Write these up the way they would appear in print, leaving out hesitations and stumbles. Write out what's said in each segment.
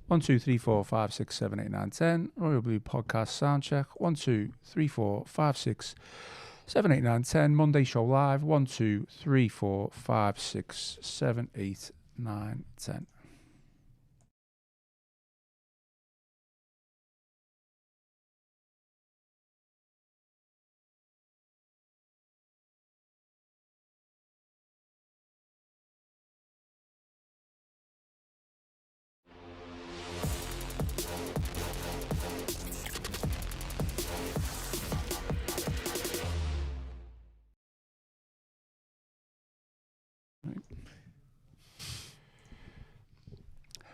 1, 2, 3, 4, 5, 6, 7, 8, 9, 10. Royal Blue Podcast Soundcheck. 1, 2, 3, 4, 5, 6, 7, 8, 9, 10. Monday Show Live. 1, 2, 3, 4, 5, 6, 7, 8, 9, 10.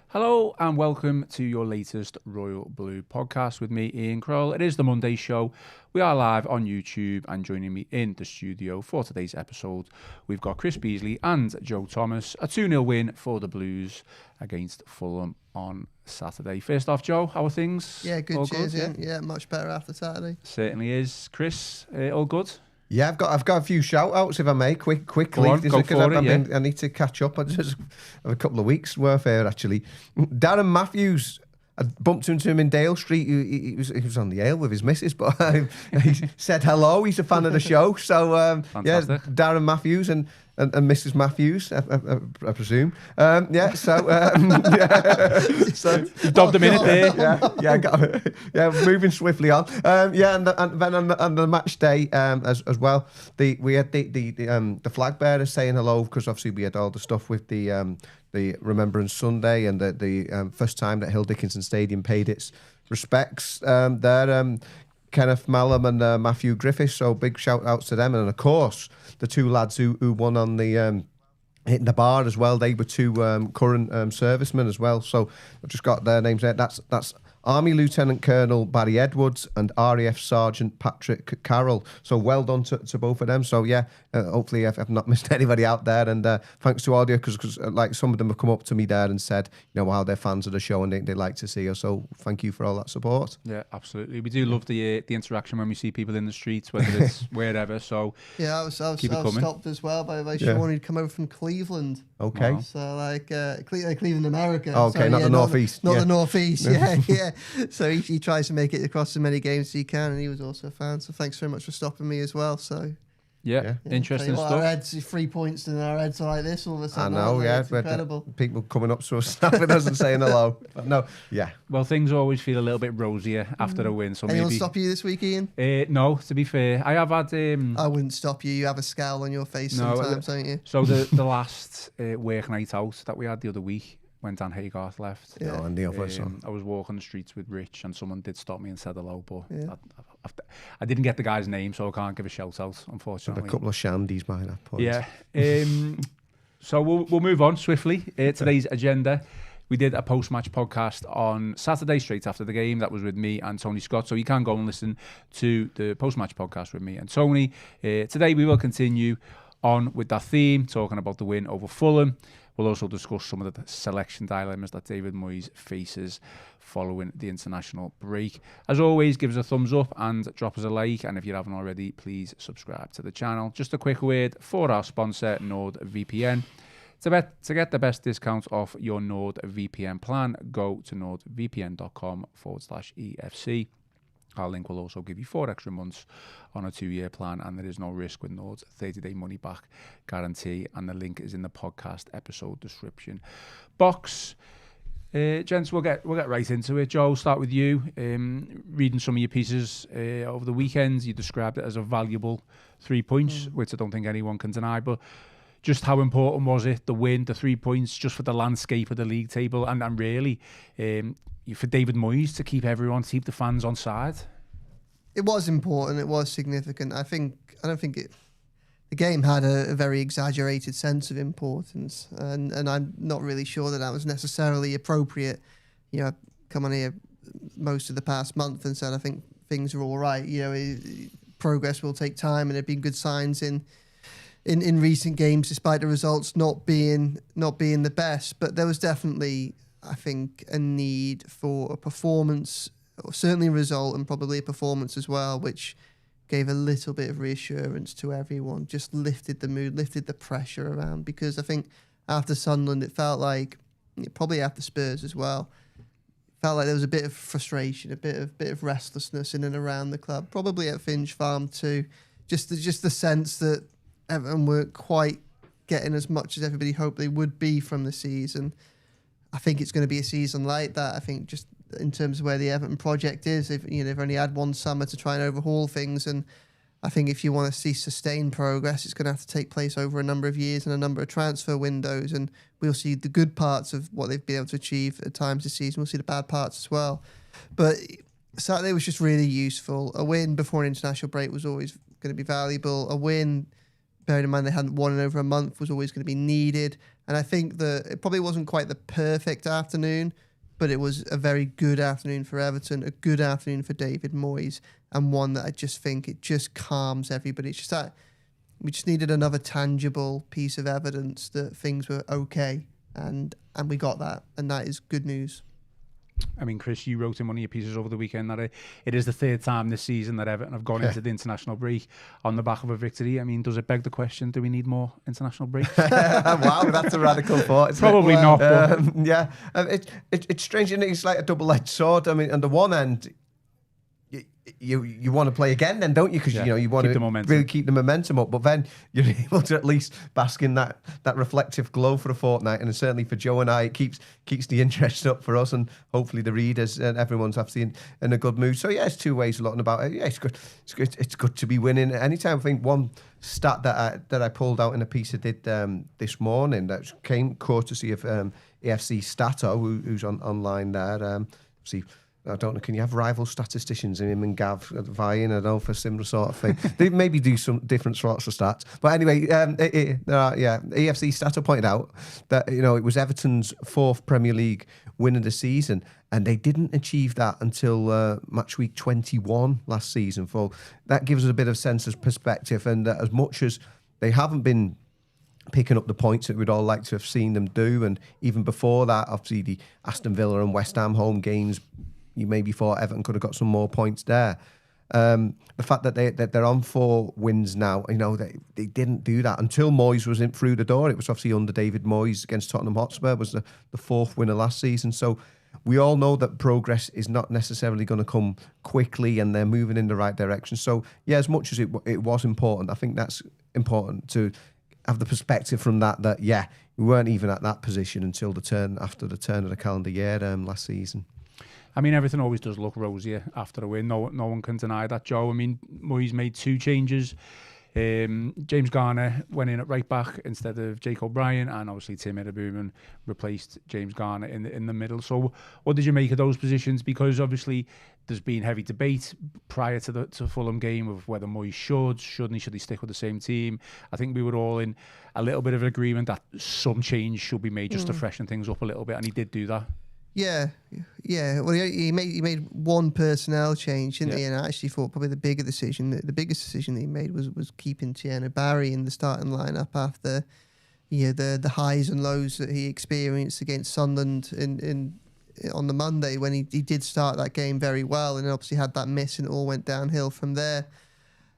Hello and welcome to your latest Royal Blue podcast with me, Ian Croll. It is the Monday show. We are live on YouTube, and joining me in the studio for today's episode, we've got Chris Beesley and Joe Thomas. A 2-0 win for the Blues against Fulham on Saturday. First off, Joe, how are things? Yeah, good. All cheers. good, Yeah, much better after Saturday. Certainly is. Chris, all good? Yeah, I've got a few shout-outs, if I may, quickly. Go for it, I need to catch up. I just have a couple of weeks worth here, actually. Darren Matthews, I bumped into him in Dale Street. He was on the ale with his missus, but he said hello. He's a fan of the show. So, yeah, Darren Matthews and Mrs. Matthews, I presume. So you've dobbed a minute there. Moving swiftly on. And then on the match day as well, we had the flag bearers saying hello, because obviously we had all the stuff with the Remembrance Sunday and the first time that Hill Dickinson Stadium paid its respects there. Kenneth Mallam and Matthew Griffiths, so big shout outs to them. And of course, the two lads who won on the hitting the bar as well, they were two current servicemen as well. So I've just got their names there. That's Army Lieutenant Colonel Barry Edwards and RAF Sergeant Patrick Carroll. So well done to both of them. So yeah, hopefully I've not missed anybody out there. And thanks to audio, because like some of them have come up to me there and said, you know, how they're fans of the show and they like to see us. So thank you for all that support. Yeah, absolutely. We do love the interaction when we see people in the streets, whether it's wherever. So yeah, I was stopped as well by Sean who'd come over from Cleveland. Okay. Wow. So like Cleveland, America. Okay, sorry, not the Northeast. Not the Northeast. Yeah. So he tries to make it across as many games as he can, and he was also a fan. So thanks very much for stopping me as well. So yeah. Interesting stuff. Our heads 3 points and our heads are like this all of a sudden. I know, It's incredible. People coming up to us, snapping us and saying hello. But no, yeah. Well, things always feel a little bit rosier after a win. So Anyone maybe stop you this week, Ian? No, to be fair, I have had. I wouldn't stop you. You have a scowl on your face sometimes, don't you? So the last work night out that we had the other week, when Dan Haygarth left, and the other son. I was walking the streets with Rich, and someone did stop me and said hello, but I didn't get the guy's name, so I can't give a shout out, unfortunately. A couple of shandies by that point. Yeah. So we'll move on swiftly. Today's agenda. We did a post-match podcast on Saturday, straight after the game. That was with me and Tony Scott. So you can go and listen to the post-match podcast with me and Tony. Today we will continue on with that theme, talking about the win over Fulham. We'll also discuss some of the selection dilemmas that David Moyes faces following the international break. As always, give us a thumbs up and drop us a like. And if you haven't already, please subscribe to the channel. Just a quick word for our sponsor, NordVPN. To get the best discount off your NordVPN plan, go to nordvpn.com/EFC. Our link will also give you 4 extra months on a 2-year plan, and there is no risk with Nord's 30-day money-back guarantee, and the link is in the podcast episode description box. Gents, we'll get right into it. Joe, start with you. Reading some of your pieces over the weekend, you described it as a valuable 3 points, which I don't think anyone can deny, but just how important was it, the win, the 3 points, just for the landscape of the league table, and really for David Moyes to keep the fans on side? It was important. It was significant. I don't think the game had a very exaggerated sense of importance, and I'm not really sure that was necessarily appropriate. You know, I've come on here most of the past month and said I think things are all right. You know, progress will take time, and there've been good signs in recent games, despite the results not being the best. But there was definitely, I think, a need for a performance, or certainly a result, and probably a performance as well, which gave a little bit of reassurance to everyone, just lifted the mood, lifted the pressure around. Because I think after Sunderland, it felt like, probably after Spurs as well, felt like there was a bit of frustration, a bit of restlessness in and around the club, probably at Finch Farm too. Just the sense that Everton weren't quite getting as much as everybody hoped they would be from the season. I think it's going to be a season like that. I think just in terms of where the Everton project is, they've only had one summer to try and overhaul things, and I think if you want to see sustained progress, it's going to have to take place over a number of years and a number of transfer windows, and we'll see the good parts of what they've been able to achieve at times this season. We'll see the bad parts as well. But Saturday was just really useful. A win before an international break was always going to be valuable. A win, bearing in mind they hadn't won in over a month, was always going to be needed. And I think that it probably wasn't quite the perfect afternoon, but it was a very good afternoon for Everton, a good afternoon for David Moyes, and one that I just think it just calms everybody. It's just that we just needed another tangible piece of evidence that things were okay, and we got that, and that is good news. I mean, Chris, you wrote in one of your pieces over the weekend that it is the third time this season that Everton have gone into the international break on the back of a victory. I mean, does it beg the question, do we need more international breaks? Wow, that's a radical thought. Probably not. Yeah, it's strange, and it's like a double-edged sword. I mean, on the one end, you want to play again, then, don't you? Because you want to really keep the momentum up. But then you're able to at least bask in that reflective glow for a fortnight, and certainly for Joe and I, it keeps the interest up for us, and hopefully the readers and everyone's obviously in a good mood. So yeah, it's two ways of looking about it. Yeah, it's good. It's good to be winning anytime. I think one stat that I pulled out in a piece I did this morning that came courtesy of AFC Stato, who's online there. See. I don't know, can you have rival statisticians in him and Gav vying, I don't know, for a similar sort of thing? They maybe do some different sorts of stats. But anyway, AFC Stato pointed out that, it was Everton's fourth Premier League win of the season, and they didn't achieve that until match week 21 last season. So that gives us a bit of sense of perspective, and as much as they haven't been picking up the points that we'd all like to have seen them do, and even before that, obviously the Aston Villa and West Ham home games, you maybe thought Everton could have got some more points there. The fact that they're on 4 wins now, they didn't do that until Moyes was in through the door. It was obviously under David Moyes against Tottenham Hotspur, was the 4th winner last season. So we all know that progress is not necessarily going to come quickly, and they're moving in the right direction. So yeah, as much as it was important, I think that's important to have the perspective from that yeah, we weren't even at that position until after the turn of the calendar year last season. I mean, everything always does look rosier after a win. No one can deny that, Joe. I mean, Moyes made 2 changes. James Garner went in at right back instead of Jake O'Brien, and obviously Tim Idabuman replaced James Garner in the middle. So what did you make of those positions? Because obviously there's been heavy debate prior to the Fulham game of whether Moyes should he stick with the same team. I think we were all in a little bit of agreement that some change should be made just to freshen things up a little bit, and he did do that. Yeah. Well, he made one personnel change, didn't he? And I actually thought probably the biggest decision that he made was keeping Tierney Barry in the starting lineup after the highs and lows that he experienced against Sunderland on the Monday when he did start that game very well, and obviously had that miss, and it all went downhill from there.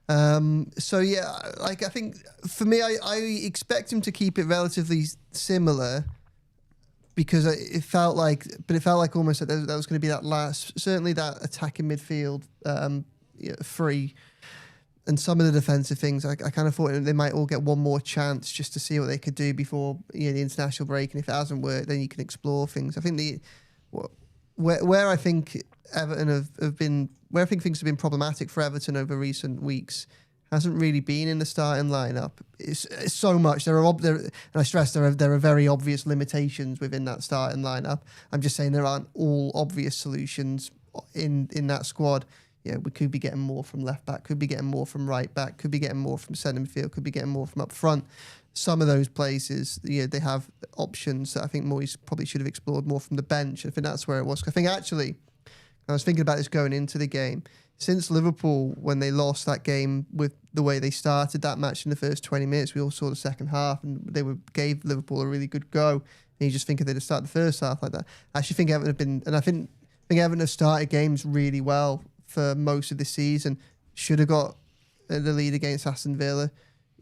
So yeah, I think for me, I expect him to keep it relatively similar, because it felt like almost that was going to be that last, certainly that attacking midfield free, and some of the defensive things. I kind of thought they might all get one more chance just to see what they could do before the international break, and if it hasn't worked, then you can explore things. I think where I think Everton where I think things have been problematic for Everton over recent weeks hasn't really been in the starting lineup. It's so much. And I stress there are very obvious limitations within that starting lineup. I'm just saying there aren't all obvious solutions in that squad. We could be getting more from left back, could be getting more from right back, could be getting more from centre midfield, could be getting more from up front. Some of those places, they have options that I think Moyes probably should have explored more from the bench. I think that's where it was. I think actually, I was thinking about this going into the game. Since Liverpool, when they lost that game with the way they started that match in the first 20 minutes, we all saw the second half, and they gave Liverpool a really good go. And you just think if they'd have started the first half like that. I actually think Everton have been, and I think Everton have started games really well for most of the season. Should have got the lead against Aston Villa.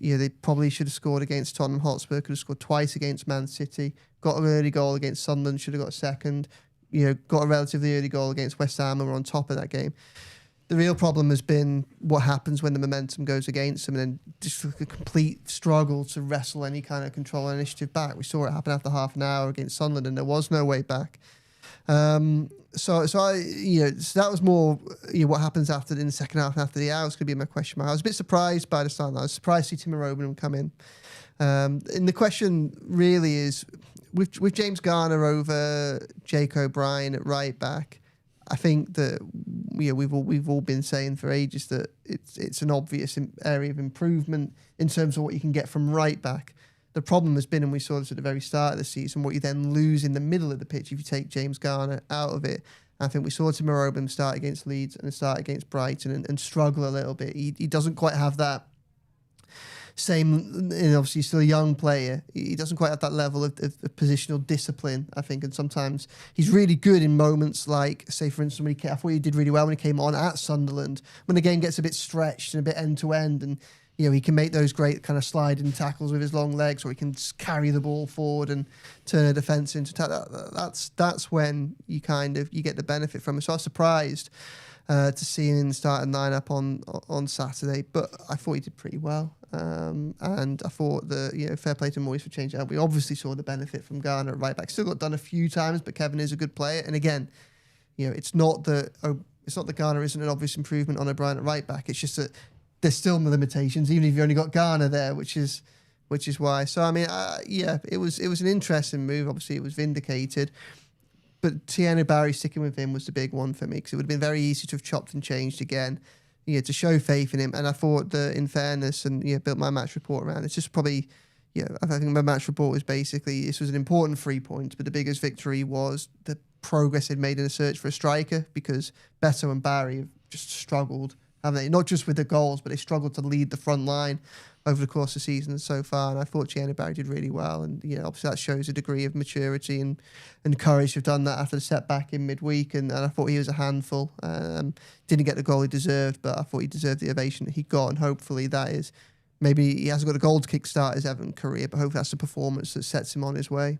They probably should have scored against Tottenham Hotspur, could have scored twice against Man City, got an early goal against Sunderland, should have got a second. got a relatively early goal against West Ham and were on top of that game. The real problem has been what happens when the momentum goes against them, and then just a complete struggle to wrestle any kind of control and initiative back. We saw it happen after half an hour against Sunderland, and there was no way back. So that was more what happens after in the second half and after the hours could be my question mark. I was a bit surprised by the start. I was surprised to see Timo Robenham come in. And the question really is with James Garner over Jake O'Brien at right back. I think that we've all been saying for ages that it's an obvious area of improvement in terms of what you can get from right back. The problem has been, and we saw this at the very start of the season, what you then lose in the middle of the pitch if you take James Garner out of it. I think we saw Timo Robenham start against Leeds and start against Brighton and struggle a little bit. He doesn't quite have that same, obviously he's still a young player. He doesn't quite have that level of positional discipline, I think, and sometimes he's really good in moments like, say, for instance, I thought he did really well when he came on at Sunderland, when the game gets a bit stretched and a bit end-to-end, and he can make those great kind of sliding tackles with his long legs, or he can carry the ball forward and turn a defence into attack. That's when you get the benefit from it. So I was surprised to see him in the starting lineup on Saturday, but I thought he did pretty well. And I thought fair play to Moyes for changing it up. We obviously saw the benefit from Garner at right back. Still got done a few times, but Kevin is a good player. And again, it's not that Garner isn't an obvious improvement on O'Brien at right back. It's just that there's still limitations, even if you only got Garner there, which is why. So I mean, it was an interesting move. Obviously, it was vindicated. But Tierney Barry sticking with him was the big one for me, because it would have been very easy to have chopped and changed again. To show faith in him. And I thought that, in fairness, and built my match report around, it's just probably, I think my match report was basically, this was an important 3 points, but the biggest victory was the progress they'd made in the search for a striker, because Beto and Barry have just struggled, haven't they? Not just with the goals, but they struggled to lead the front line over the course of the season so far. And I thought Tierney Barry did really well. And obviously that shows a degree of maturity and courage to have done that after the setback in midweek. And I thought he was a handful. Didn't get the goal he deserved, but I thought he deserved the ovation that he got. And hopefully that is, maybe he hasn't got a goal to kickstart his Everton career, but hopefully that's the performance that sets him on his way.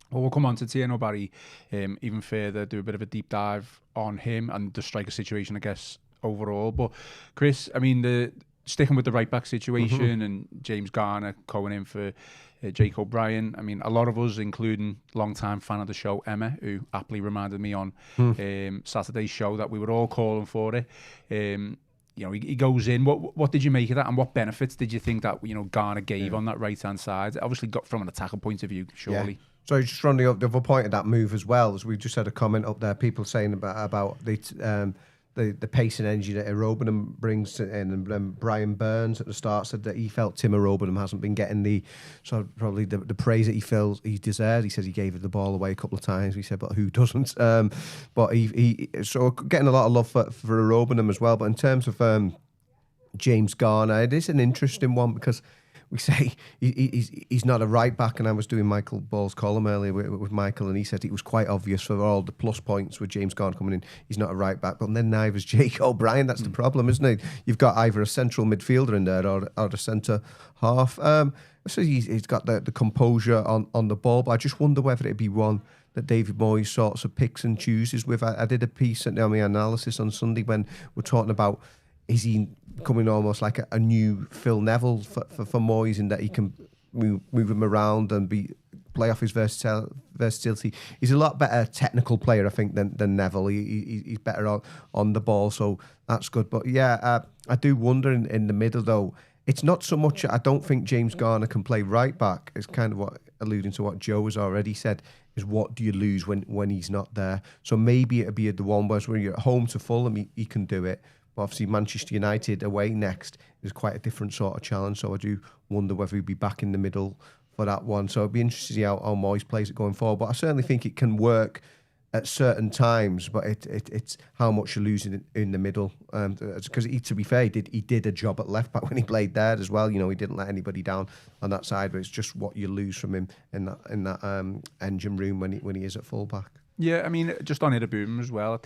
Well, we'll come on to Tierney Barry even further, do a bit of a deep dive on him and the striker situation, I guess, overall. But Chris, I mean, sticking with the right back situation and James Garner going in for Jake O'Brien. I mean, a lot of us, including long-time fan of the show Emma, who aptly reminded me on Saturday's show that we were all calling for it. He goes in. What did you make of that, and what benefits did you think that Garner gave on that right-hand side? Obviously, got from an attacker point of view, surely. Yeah. So just on the other point of that move as well, as we just had a comment up there, people saying about the pace and energy that Robenham brings in, and Brian Burns at the start said that he felt Timo Robenham hasn't been getting the praise that he feels he deserves. He says he gave the ball away a couple of times. He said, but who doesn't? But he so getting a lot of love for Robenham as well. But in terms of James Garner, it is an interesting one, because we say he's not a right back, and I was doing Michael Ball's column earlier with Michael, and he said it was quite obvious for all the plus points with James Garner coming in, he's not a right back. But then neither is Jake O'Brien. That's the problem, isn't it? You've got either a central midfielder in there or a centre half. So he's got the composure on the ball, but I just wonder whether it'd be one that David Moyes sorts of picks and chooses with. I did a piece at the analysis on Sunday when we're talking about, is he becoming almost like a new Phil Neville for Moyes, in that he can move him around and play off his versatility. He's a lot better technical player, I think, than Neville. He's better on the ball, so that's good. But yeah, I do wonder in the middle, though. It's not so much, I don't think James Garner can play right back. It's kind of what, alluding to what Joe has already said, is what do you lose when he's not there? So maybe it'll be the one where when you're at home to Fulham, he can do it. But obviously Manchester United away next is quite a different sort of challenge. So I do wonder whether he'll be back in the middle for that one. So it'll be interesting to see how Moyes plays it going forward. But I certainly think it can work at certain times, but it's how much you're losing in the middle. Because to be fair, he did a job at left back when he played there as well. He didn't let anybody down on that side, but it's just what you lose from him in that engine room when he is at full back. Yeah, I mean, just on Boom as well,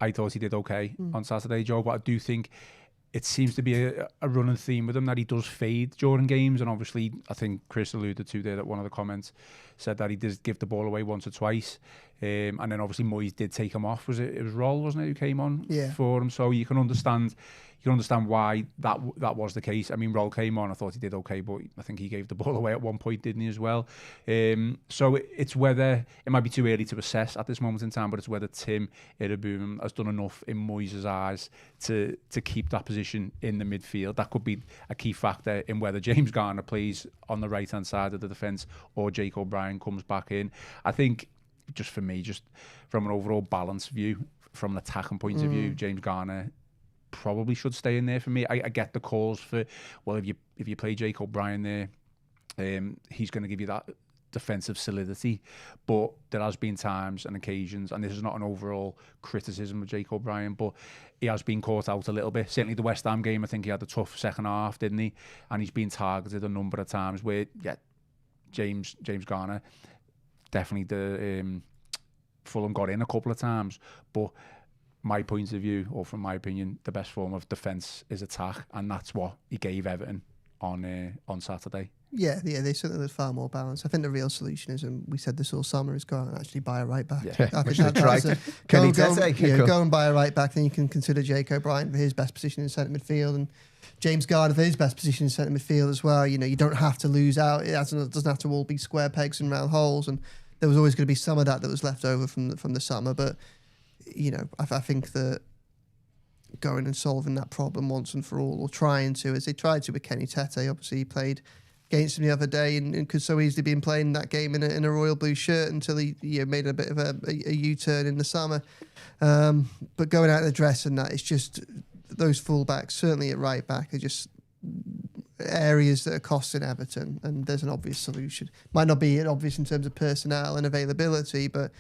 I thought he did okay on Saturday, Joe, but I do think it seems to be a running theme with him that he does fade during games, and obviously I think Chris alluded to there that one of the comments said that he did give the ball away once or twice, and then obviously Moyes did take him off. It was Roll, wasn't it, who came on for him? So you can understand why that was the case. I mean, Roll came on, I thought he did okay, but I think he gave the ball away at one point, didn't he, as well? So it's whether, it might be too early to assess at this moment in time, but it's whether Tim Iroboom has done enough in Moyes' eyes to keep that position in the midfield. That could be a key factor in whether James Garner plays on the right-hand side of the defence or Jake O'Brien comes back in. I think, just for me, just from an overall balance view, from an attacking point of view, James Garner probably should stay in there for me. I get the calls for, well, if you play Jake O'Brien there, he's going to give you that defensive solidity. But there has been times and occasions, and this is not an overall criticism of Jake O'Brien, but he has been caught out a little bit. Certainly the West Ham game, I think he had a tough second half, didn't he? And he's been targeted a number of times where, James Garner, definitely the Fulham got in a couple of times, but my point of view, or from my opinion, the best form of defence is attack, and that's what he gave Everton on Saturday. Yeah, they certainly did far more balance. I think the real solution is, and we said this all summer, is go out and actually buy a right back. Yeah, I think go and buy a right back, then you can consider Jake O'Brien for his best position in centre midfield, and James Garner for his best position in centre midfield as well. You know, you don't have to lose out. It doesn't have to all be square pegs and round holes, and there was always going to be some of that was left over from the summer. But you know, I think that going and solving that problem once and for all, or trying to, as they tried to with Kenny Tete. Obviously, he played against him the other day and could so easily been playing that game in a royal blue shirt until he made a bit of a U-turn in the summer. But going out of the dress and that, it's just those fullbacks, certainly at right back, are just areas that are costing Everton, and there's an obvious solution. Might not be obvious in terms of personnel and availability, but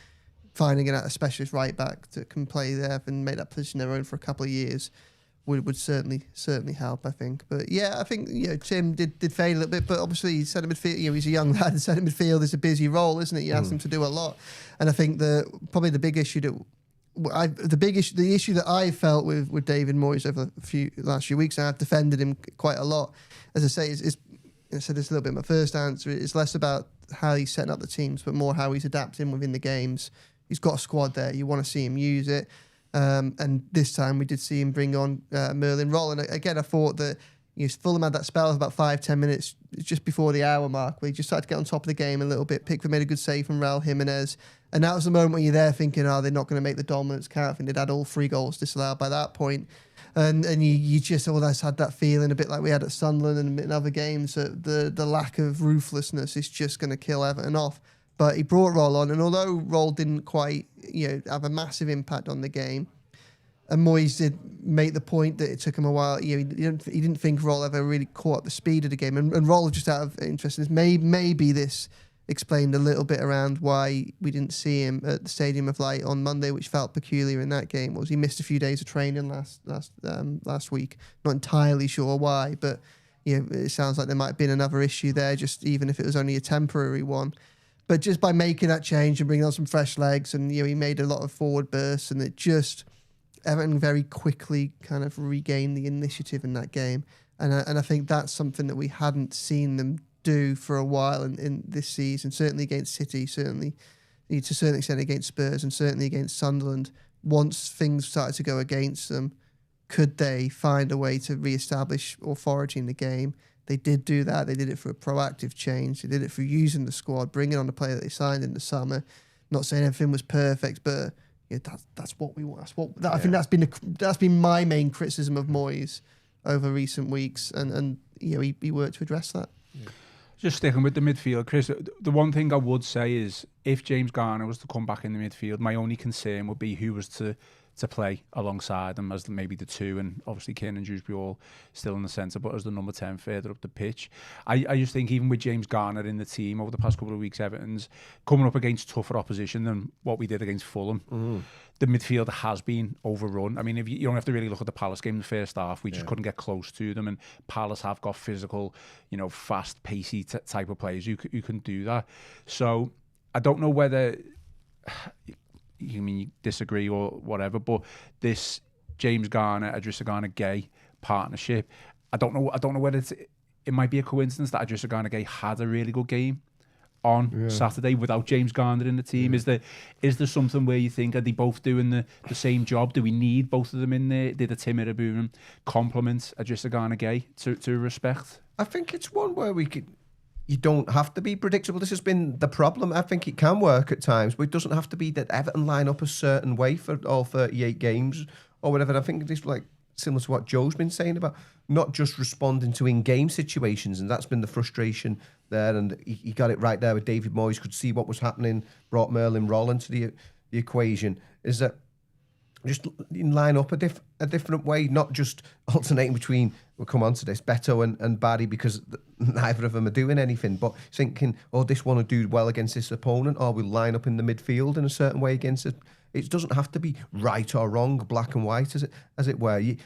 finding a specialist right back that can play there and make that position their own for a couple of years would certainly help, I think. But yeah, I think Tim did fade a little bit, but obviously centre midfield, he's a young lad. Centre midfield is a busy role, isn't it? You ask him to do a lot, and I think probably the big issue the issue that I felt with David Moyes over the last few weeks, and I've defended him quite a lot. As I say, I said this a little bit in my first answer. It's less about how he's setting up the teams, but more how he's adapting within the games. He's got a squad there. You want to see him use it. And this time we did see him bring on Merlin Roll. And again, I thought that Fulham had that spell of about 5-10 minutes just before the hour mark where he just started to get on top of the game a little bit. Pickford made a good save from Raul Jimenez. And that was the moment when you're there thinking, they're not going to make the dominance count. I think they'd had all 3 goals disallowed by that point. And you just almost had that feeling, a bit like we had at Sunderland and in other games, that the lack of ruthlessness is just going to kill Everton off. But he brought Roll on, and although Roll didn't quite have a massive impact on the game, and Moyes did make the point that it took him a while. He didn't think Roll ever really caught up the speed of the game, and Roll, just out of interest, maybe this explained a little bit around why we didn't see him at the Stadium of Light on Monday, which felt peculiar in that game. Was he missed a few days of training last week? Not entirely sure why, but it sounds like there might have been another issue there, just even if it was only a temporary one. But just by making that change and bringing on some fresh legs, and he made a lot of forward bursts, and it just Everton very quickly kind of regained the initiative in that game, and I think that's something that we hadn't seen them do for a while in this season. Certainly against City, certainly to a certain extent against Spurs, and certainly against Sunderland. Once things started to go against them, could they find a way to re-establish authority in the game? They did do that. They did it through a proactive change. They did it through using the squad, bringing on the player that they signed in the summer. Not saying everything was perfect, but that's what we want. I think that's been my main criticism of Moyes over recent weeks, and he worked to address that. Yeah. Just sticking with the midfield, Chris, the one thing I would say is if James Garner was to come back in the midfield, my only concern would be who was to play alongside them as maybe the 2, and obviously Keane and Dewsbury all still in the centre, but as the number 10 further up the pitch. I just think even with James Garner in the team over the past couple of weeks, Everton's coming up against tougher opposition than what we did against Fulham. The midfield has been overrun. I mean, if you don't have to really look at the Palace game in the first half, we just couldn't get close to them, and Palace have got physical, fast, pacey type of players who can do that. So I don't know whether you disagree or whatever, but this James Garner, Idrissa Gana Gay partnership. I don't know whether it might be a coincidence that Idrissa Gana Gueye had a really good game on Saturday without James Garner in the team. Is there something where you think, are they both doing the same job? Do we need both of them in there? Did a Tim Iraburum complement Idrissa Gana Gueye to respect? I think it's one where you don't have to be predictable. This has been the problem. I think it can work at times, but it doesn't have to be that Everton line up a certain way for all 38 games or whatever. I think it's like similar to what Joe's been saying about not just responding to in-game situations, and that's been the frustration there. And he got it right there with David Moyes, could see what was happening, brought Merlin Roll into the equation, is that just line up a different way, not just alternating between, we'll come on to this, Beto and Barry, because neither of them are doing anything, but thinking, oh, this one will do well against this opponent, or we'll line up in the midfield in a certain way against it. It doesn't have to be right or wrong, black and white, as it were. You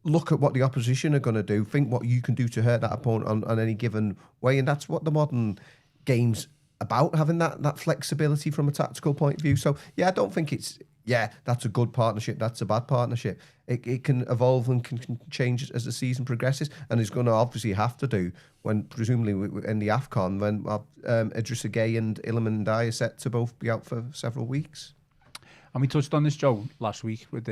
look at what the opposition are going to do, think what you can do to hurt that opponent on any given way, and that's what the modern game's about, having that flexibility from a tactical point of view. So, yeah, I don't think it's, that's a good partnership, that's a bad partnership. It can evolve and can change as the season progresses, and it's going to obviously have to do when, presumably, in the AFCON, when Idrissa Gueye and Iliman Ndiaye are set to both be out for several weeks. And we touched on this, Joe, last week with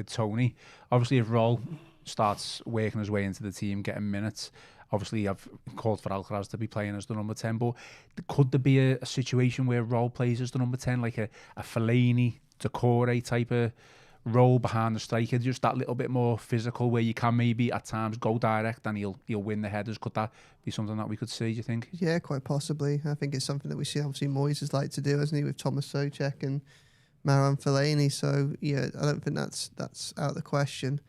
Tony. Obviously, if Roll starts working his way into the team, getting minutes, obviously I've called for Alcaraz to be playing as the number 10, but could there be a situation where Roll plays as the number 10, like a Fellaini, Decore type of role behind the striker, just that little bit more physical, where you can maybe at times go direct and he'll win the headers? Could that be something that we could see, do you think? Yeah, quite possibly. I think it's something that we see, obviously, Moyes has liked to do, hasn't he, with Thomas Souček and Marouane Fellaini. So, yeah, I don't think that's out of the question.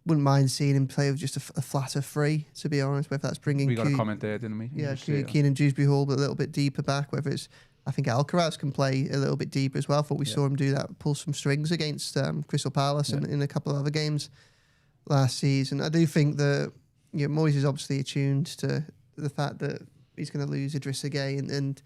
Wouldn't mind seeing him play with just a flatter free, to be honest, whether that's bringing... We got a comment there, didn't we? Yeah, Keane and Dewsbury Hall, but a little bit deeper back, whether it's... I think Alcaraz can play a little bit deeper as well. I thought we saw him do that, pull some strings against Crystal Palace and in a couple of other games last season. I do think that Moyes is obviously attuned to the fact that he's going to lose Idrissa Gueye and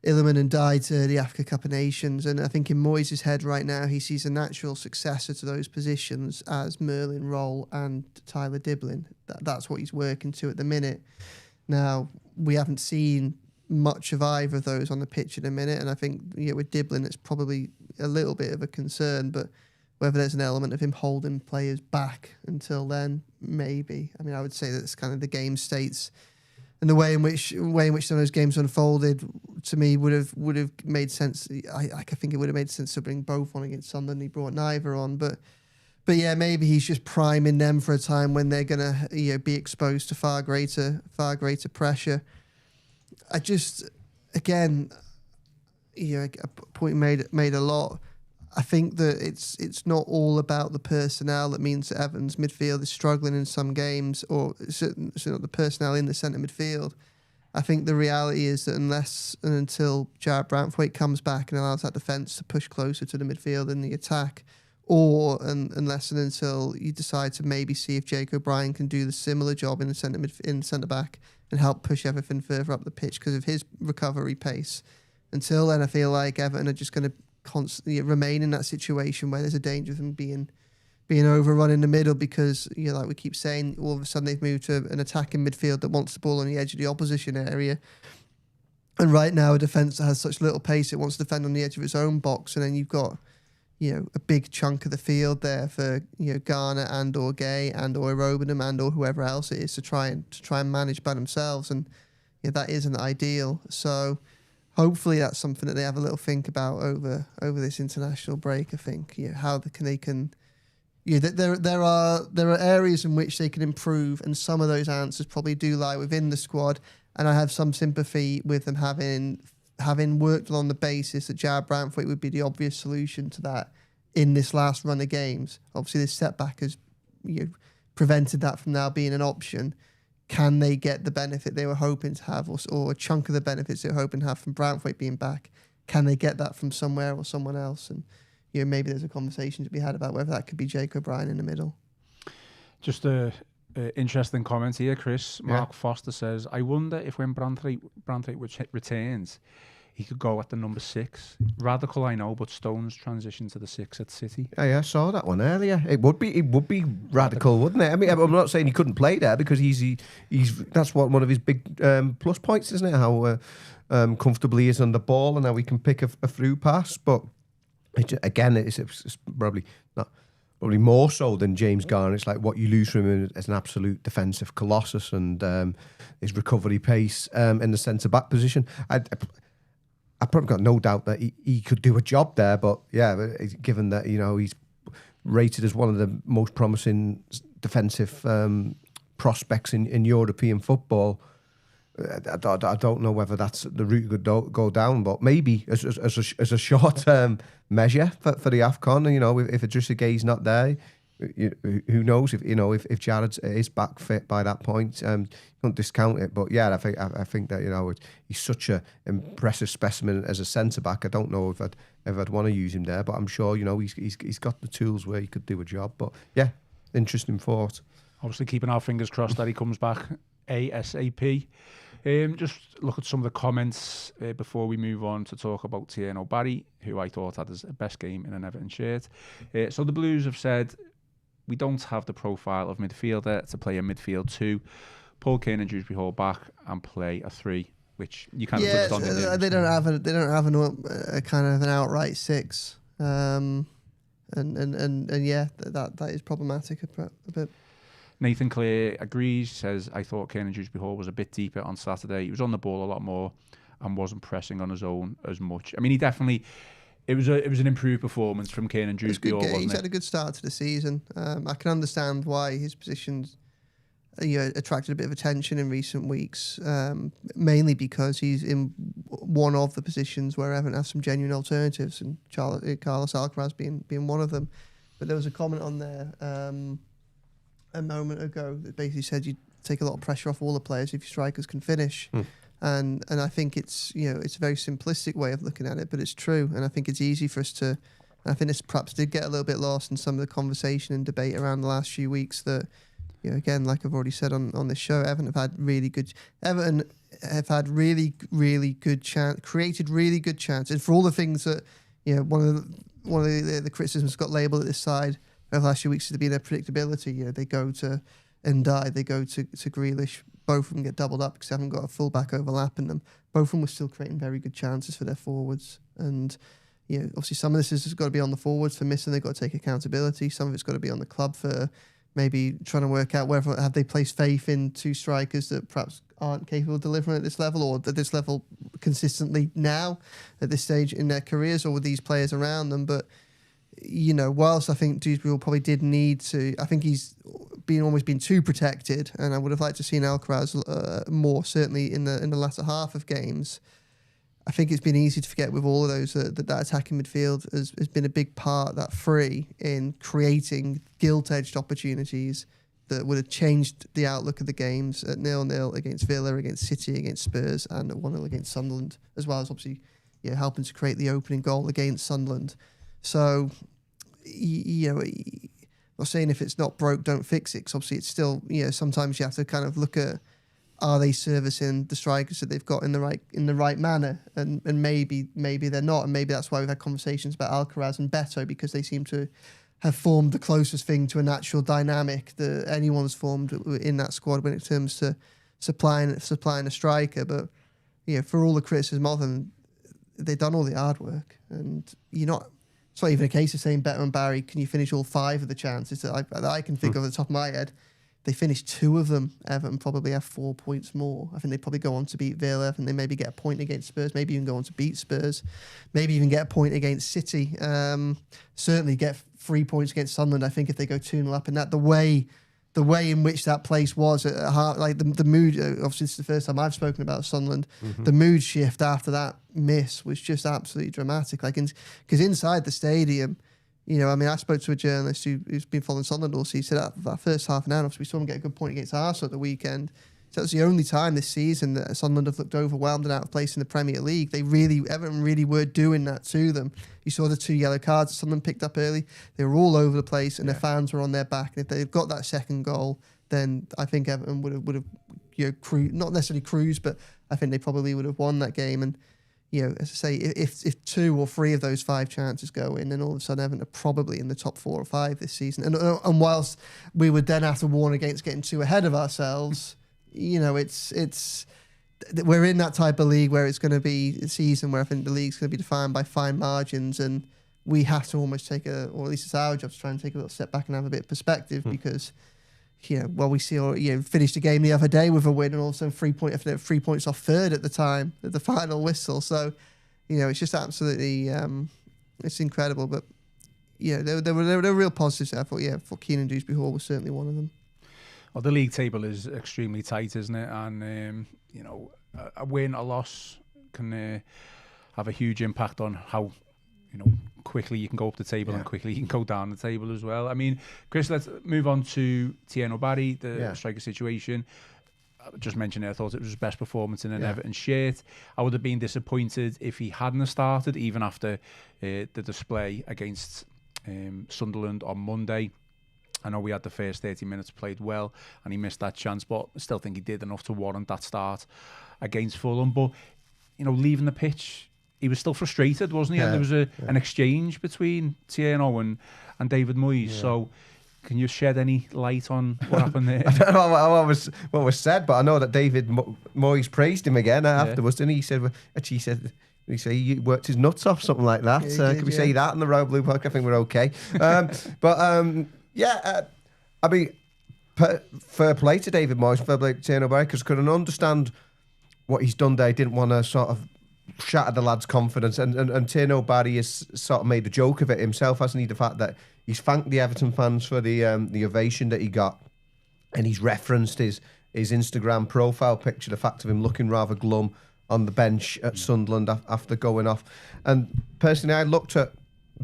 Iliman Ndiaye to the Africa Cup of Nations. And I think in Moyes' head right now, he sees a natural successor to those positions as Merlin Roll and Tyler Diblin. That's what he's working to at the minute. Now, we haven't seen much of either of those on the pitch in a minute, and I think with Diblin it's probably a little bit of a concern, but whether there's an element of him holding players back until then, maybe. I mean, I would say that it's kind of the game states and the way in which some of those games unfolded, to me, would have made sense. I think it would have made sense to bring both on against Sunderland. He brought neither on, but yeah, maybe he's just priming them for a time when they're gonna be exposed to far greater pressure. I just, again, a point made a lot. I think that it's not all about the personnel. That means that Everton's midfield is struggling in some games, or certainly not the personnel in the centre midfield. I think the reality is that unless and until Jared Brantwaite comes back and allows that defence to push closer to the midfield and the attack, or unless and until you decide to maybe see if Jake O'Brien can do the similar job in the centre back and help push everything further up the pitch because of his recovery pace. Until then, I feel like Everton are just going to constantly remain in that situation where there's a danger of them being overrun in the middle because, like we keep saying, all of a sudden they've moved to an attacking midfield that wants the ball on the edge of the opposition area. And right now, a defence that has such little pace, it wants to defend on the edge of its own box. And then you've got, a big chunk of the field there for, Garner and or Gay and or Irobenham and or whoever else it is to try and manage by themselves. And that isn't ideal. So hopefully that's something that they have a little think about over this international break. I think, how they can there are areas in which they can improve, and some of those answers probably do lie within the squad. And I have some sympathy with them having worked on the basis that Jared Brantwaite would be the obvious solution to that in this last run of games. Obviously, this setback has prevented that from now being an option. Can they get the benefit they were hoping to have, or a chunk of the benefits they were hoping to have from Brantwaite being back? Can they get that from somewhere or someone else? And maybe there's a conversation to be had about whether that could be Jake O'Brien in the middle. Just a interesting comment here, Chris. Mark Foster says, I wonder if when Brantwaite returns, he could go at the number 6. Radical, I know, but Stones transition to the 6 at City. Yeah, I saw that one earlier. It would be radical, wouldn't it? I mean, I'm not saying he couldn't play there because he's that's one of his big plus points, isn't it? How comfortably he is on the ball and how he can pick a through pass. But it's probably not. Probably more so than James Garner. It's like what you lose from him as an absolute defensive colossus, and his recovery pace in the centre-back position. I probably got no doubt that he could do a job there, but yeah, given that, you know, he's rated as one of the most promising defensive prospects in European football, I don't know whether that's the route you could go down, but maybe as a short-term measure for the AFCON, you know, if Idrissa Gueye's not there, who knows if Jared is back fit by that point. Don't discount it, but yeah, I think that, you know, he's such an impressive specimen as a centre back. I don't know if I'd want to use him there, but I'm sure, you know, he's got the tools where he could do a job. But yeah, interesting thought. Obviously, keeping our fingers crossed that he comes back ASAP. Just look at some of the comments before we move on to talk about Tierno Barry, who I thought had his best game in an Everton shirt. So the Blues have said, we don't have the profile of midfielder to play a midfield 2. Pull Keane and Dewsbury Hall back and play a 3, which you kind of touched on. They don't have a kind of an outright 6, and yeah, that is problematic a bit. Nathan Clear agrees, says, I thought Keane and Dewsbury Hall was a bit deeper on Saturday. He was on the ball a lot more and wasn't pressing on his own as much. I mean, he definitely, it was an improved performance from Keane and Dewsbury Hall, wasn't it? He's had a good start to the season. I can understand why his positions attracted a bit of attention in recent weeks, mainly because he's in one of the positions where Everton have some genuine alternatives, and Carlos Alcaraz being one of them. But there was a comment on there a moment ago that basically said you take a lot of pressure off all the players if your strikers can finish. And I think it's a very simplistic way of looking at it, but it's true. And I think it's easy for us to, and I think this perhaps did get a little bit lost in some of the conversation and debate around the last few weeks that, you know, again, like I've already said on this show, Everton have had really good created really good chances. And for all the things that, you know, one of the criticisms got labelled at this side over the last few weeks to be their predictability. You know, they go to Ndiaye, they go to Grealish. Both of them get doubled up because they haven't got a full-back overlapping them. Both of them were still creating very good chances for their forwards. And, you know, obviously some of this has got to be on the forwards for missing. They've got to take accountability. Some of it's got to be on the club for maybe trying to work out whether have they placed faith in 2 strikers that perhaps aren't capable of delivering at this level, or at this level consistently now at this stage in their careers, or with these players around them. But, you know, whilst I think Dewsbury probably did need to, I think he's almost been too protected, and I would have liked to see Alcaraz more, certainly in the latter half of games. I think it's been easy to forget with all of those that attacking midfield has been a big part, that free, in creating gilt-edged opportunities that would have changed the outlook of the games at 0-0 against Villa, against City, against Spurs, and at 1-0 against Sunderland, as well as obviously helping to create the opening goal against Sunderland. So, you know, I'm not saying if it's not broke, don't fix it, because obviously it's still, you know, sometimes you have to kind of look at, are they servicing the strikers that they've got in the right manner, and maybe they're not, and maybe that's why we've had conversations about Alcaraz and Beto, because they seem to have formed the closest thing to a natural dynamic that anyone's formed in that squad when it comes to supplying a striker. But, you know, for all the criticism of them, they've done all the hard work, and it's not even a case of saying Beto and Barry, can you finish all 5 of the chances that I can think of at the top of my head? They finished 2 of them. Everton probably have 4 points more. I think they probably go on to beat Villa, and they maybe get a point against Spurs, maybe even go on to beat Spurs, maybe even get a point against City. Certainly get 3 points against Sunderland, I think, if they go 2-0 up. And that the way in which that place was at heart, like the mood, obviously this is the first time I've spoken about Sunderland, the mood shift after that miss was just absolutely dramatic. Like, because inside the stadium, you know, I mean, I spoke to a journalist who's been following Sunderland all season. He said that first half an hour, obviously we saw him get a good point against Arsenal at the weekend. So that was the only time this season that Sunderland have looked overwhelmed and out of place in the Premier League. Everton really were doing that to them. You saw the 2 yellow cards that Sunderland picked up early. They were all over the place, and their fans were on their back. And if they'd got that second goal, then I think Everton would have not necessarily cruised, but I think they probably would have won that game. And, as I say, if 2 or 3 of those 5 chances go in, then all of a sudden Everton are probably in the top 4 or 5 this season. And whilst we would then have to warn against getting too ahead of ourselves, it's we're in that type of league where it's going to be a season where I think the league's going to be defined by fine margins, and we have to almost take or at least it's our job to try and take a little step back and have a bit of perspective because. We finished the game the other day with a win, and all of a sudden 3 points off third at the time at the final whistle. So, it's just absolutely, it's incredible. But there were real positives there. I thought Keane and Dewsbury Hall was certainly one of them. Well, the league table is extremely tight, isn't it? And a win, a loss can have a huge impact on how. Quickly you can go up the table and quickly you can go down the table as well. I mean, Chris, let's move on to Tieno Barry, the striker situation. I just mentioned it, I thought it was his best performance in an Everton shirt. I would have been disappointed if he hadn't started, even after the display against Sunderland on Monday. I know we had the first 30 minutes played well and he missed that chance, but I still think he did enough to warrant that start against Fulham. But, leaving the pitch, he was still frustrated, wasn't he? And there was an exchange between Tieno and David Moyes. Yeah. So, can you shed any light on what happened there? I don't know what was said, but I know that David Moyes praised him again afterwards, didn't he? He said he worked his nuts off, something like that. Could we say that in the Royal Blue Park? I think we're okay. I mean, fair play to David Moyes, fair play to Tieno Barry, because couldn't understand what he's done there. He didn't want to sort of shatter the lad's confidence, and Tieno Barry has sort of made a joke of it himself, hasn't he? The fact that he's thanked the Everton fans for the ovation that he got, and he's referenced his Instagram profile picture, the fact of him looking rather glum on the bench at Sunderland after going off. And personally, I looked at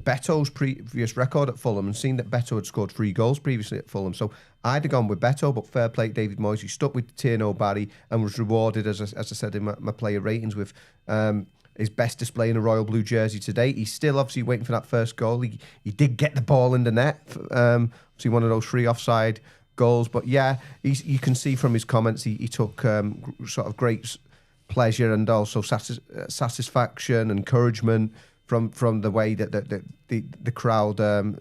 Beto's previous record at Fulham and seen that Beto had scored 3 goals previously at Fulham. So I'd have gone with Beto, but fair play to David Moyes. He stuck with Tieno Barry and was rewarded, as I said in my player ratings, with his best display in a Royal Blue jersey to date. He's still obviously waiting for that first goal. He did get the ball in the net. Obviously one of those 3 offside goals. But yeah, you can see from his comments he took sort of great pleasure and also satisfaction, encouragement from the way that the crowd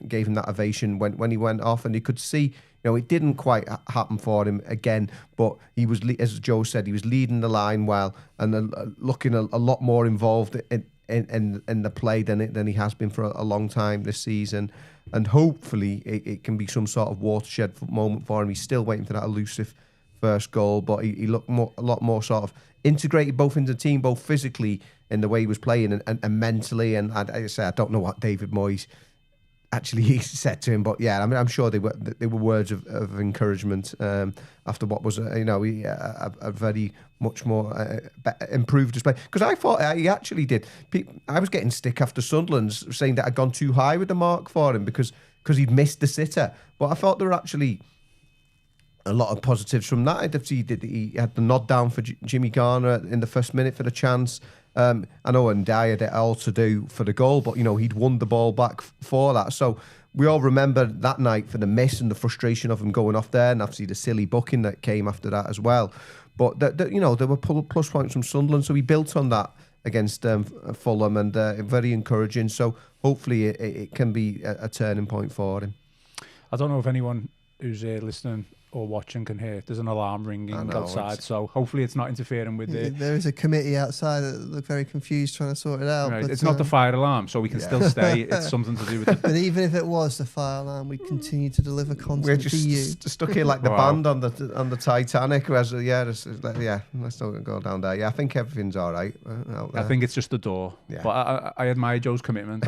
gave him that ovation when he went off, and you could see, it didn't quite happen for him again, but he was, as Joe said, he was leading the line well and looking a lot more involved in the play than he has been for a long time this season, and hopefully it can be some sort of watershed moment for him. He's still waiting for that elusive first goal, but he looked a lot more sort of integrated both into the team, both physically in the way he was playing and mentally. And I say I don't know what David Moyes actually said to him, but yeah, I mean, I'm sure they were words of encouragement after what was a very much more improved display. Because I thought he actually did. I was getting stick after Sunderland saying that I'd gone too high with the mark for him because he'd missed the sitter, but I thought there were actually a lot of positives from that. He had the nod down for Jimmy Garner in the first minute for the chance. I know and Dyer had it all to do for the goal, but he'd won the ball back for that. So we all remember that night for the miss and the frustration of him going off there, and obviously the silly booking that came after that as well. But there were plus points from Sunderland, so he built on that against Fulham, and very encouraging. So hopefully it can be a turning point for him. I don't know if anyone who's listening or watching can hear. There's an alarm ringing outside, so hopefully it's not interfering with it. There is a committee outside that look very confused trying to sort it out. Right. But it's not the fire alarm, so we can still stay. It's something to do with it. But even if it was the fire alarm, we continue to deliver content to you. We're just stuck here like the band on the Titanic. Let's not go down there. Yeah, I think everything's all right out there. I think it's just the door. Yeah. But I admire Joe's commitment.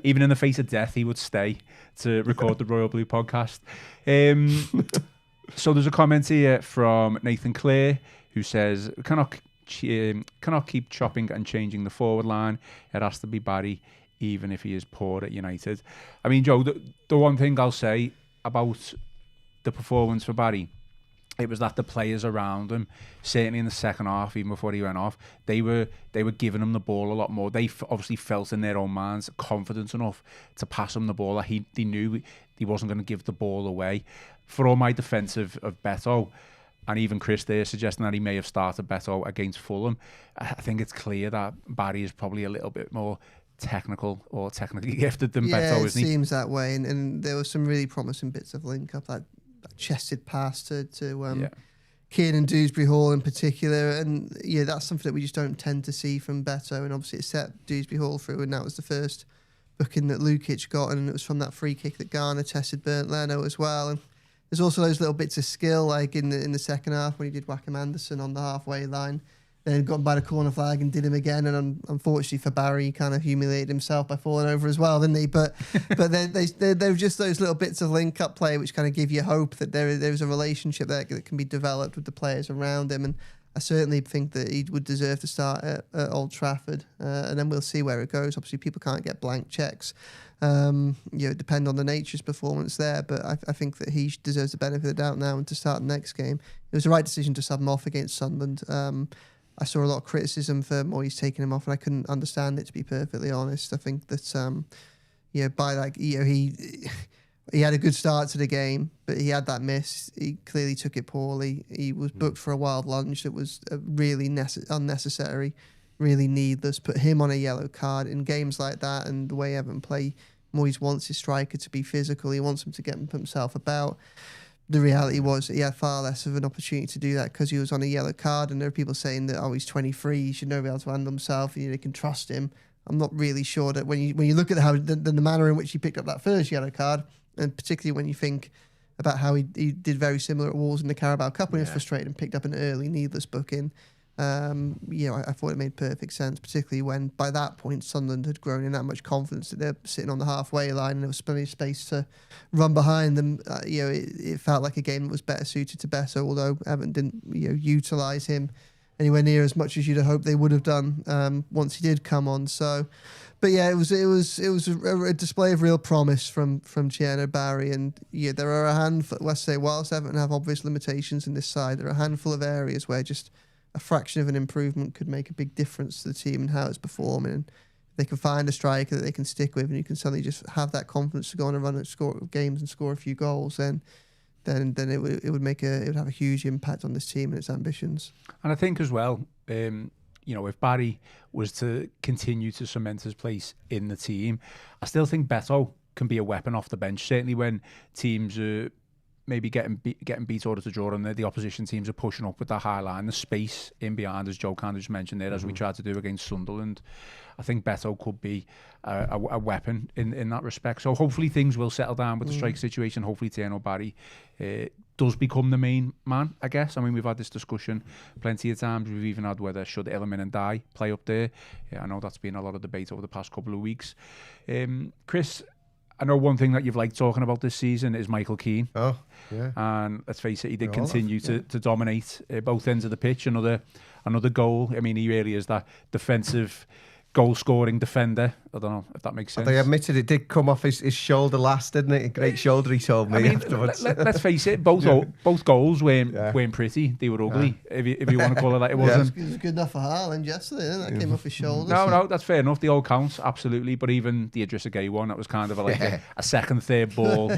Even in the face of death, he would stay to record the Royal Blue podcast. So there's a comment here from Nathan Clare who says, cannot keep chopping and changing the forward line. It has to be Barry, even if he is poor at United. I mean, Joe, the one thing I'll say about the performance for Barry, it was that the players around him, certainly in the second half, even before he went off, they were giving him the ball a lot more. They obviously felt in their own minds confident enough to pass him the ball that they knew he wasn't going to give the ball away. For all my defence of Beto, and even Chris there suggesting that he may have started Beto against Fulham, I think it's clear that Barry is probably a little bit more technical or technically gifted than Beto, isn't he? Yeah, it seems that way. And there were some really promising bits of link up, that chested pass to Keane and Dewsbury Hall in particular. And yeah, that's something that we just don't tend to see from Beto. And obviously it set Dewsbury Hall through, and that was the first booking that Lukic got, and it was from that free kick that Garner tested Bernd Leno as well. And there's also those little bits of skill, like in the second half when he did Wackham Anderson on the halfway line, then got by the corner flag and did him again. And unfortunately for Barry, he kind of humiliated himself by falling over as well, didn't he? But they're just those little bits of link-up play which kind of give you hope that there's a relationship there that can be developed with the players around him. And I certainly think that he would deserve to start at Old Trafford, and then we'll see where it goes. Obviously, people can't get blank checks. It depends on the nature's performance there, but I think that he deserves the benefit of the doubt now and to start the next game. It was the right decision to sub him off against Sunderland. I saw a lot of criticism for Moyes taking him off, and I couldn't understand it, to be perfectly honest. I think that he had a good start to the game, but he had that miss. He clearly took it poorly. He was booked for a wild lunge that was really unnecessary, really needless. Put him on a yellow card in games like that, and the way Everton play, Moyes wants his striker to be physical. He wants him to get himself about. The reality was that he had far less of an opportunity to do that because he was on a yellow card, and there are people saying that, he's 23, he should know be able to handle himself, they can trust him. I'm not really sure that when you look at how the manner in which he picked up that first yellow card, and particularly when you think about how he did very similar at Wolves in the Carabao Cup when he was frustrated and picked up an early needless booking. I thought it made perfect sense, particularly when by that point Sunderland had grown in that much confidence that they're sitting on the halfway line and there was plenty of space to run behind them. It felt like a game that was better suited to Beto, although Everton didn't utilise him anywhere near as much as you'd have hoped they would have done once he did come on. So, but yeah, it was a display of real promise from Tierno Barry, and there are a handful. Let's say, whilst Everton have obvious limitations in this side, there are a handful of areas where just a fraction of an improvement could make a big difference to the team and how it's performing. And if they can find a striker that they can stick with, and you can suddenly just have that confidence to go on and run and score games and score a few goals, then it would have a huge impact on this team and its ambitions. And I think as well, if Barry was to continue to cement his place in the team, I still think Beto can be a weapon off the bench. Certainly when teams are maybe getting beat order to draw, and the opposition teams are pushing up with that high line, the space in behind, as Joe kind of just mentioned there, as we tried to do against Sunderland. I think Beto could be a weapon in that respect. So hopefully things will settle down with the strike situation. Hopefully Tierno Barry does become the main man, I guess. I mean, we've had this discussion plenty of times. We've even had whether should Illiman and Dye play up there. I know that's been a lot of debate over the past couple of weeks. Chris, I know one thing that you've liked talking about this season is Michael Keane. Oh, yeah. And let's face it, he did continue to dominate both ends of the pitch. Another goal. I mean, he really is that defensive goal-scoring defender. I don't know if that makes sense. They admitted it did come off his shoulder last, didn't it? A great shoulder, he told me afterwards. Let's face it, both goals weren't pretty. They were ugly, if you want to call it that. It wasn't. It was good enough for Haaland yesterday, didn't it? That came off his shoulder. No, that's fair enough. They all count, absolutely. But even the Idrissa Gueye one, that was kind of a second, third ball,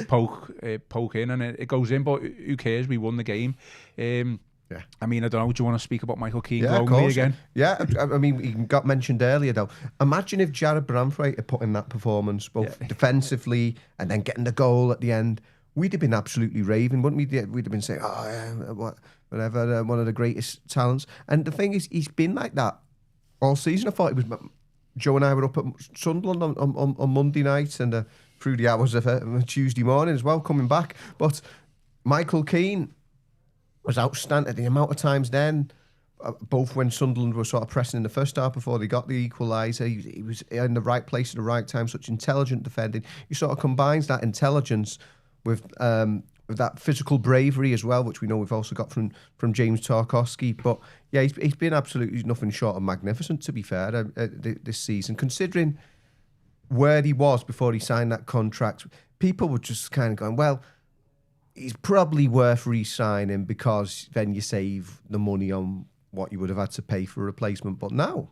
poke in, and it goes in. But who cares? We won the game. Yeah. I mean, I don't know. Do you want to speak about Michael Keane glowingly again? Yeah, I mean, he got mentioned earlier, though. Imagine if Jared Branthwaite had put in that performance, both defensively and then getting the goal at the end. We'd have been absolutely raving, wouldn't we? We'd have been saying, whatever, one of the greatest talents. And the thing is, he's been like that all season. I thought it was... Joe and I were up at Sunderland on Monday night and through the hours of Tuesday morning as well, coming back. But Michael Keane was outstanding. The amount of times then, both when Sunderland were sort of pressing in the first half before they got the equaliser, he was in the right place at the right time, such intelligent defending. He sort of combines that intelligence with that physical bravery as well, which we know we've also got from James Tarkowski. But yeah, he's been absolutely nothing short of magnificent, to be fair, this season. Considering where he was before he signed that contract, people were just kind of going, well, he's probably worth re-signing because then you save the money on what you would have had to pay for a replacement. But now,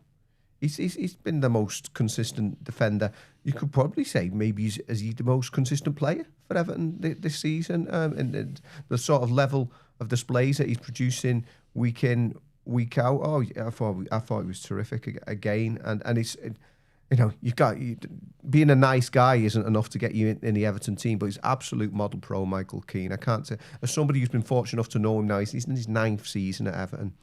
he's been the most consistent defender. You could probably say maybe is he the most consistent player for Everton this season, and the sort of level displays that he's producing week in, week out. Oh, I thought he was terrific again, and it's. You know, being a nice guy isn't enough to get you in the Everton team, but he's absolute model pro, Michael Keane. I can't say, as somebody who's been fortunate enough to know him now, he's in his 9th season at Everton.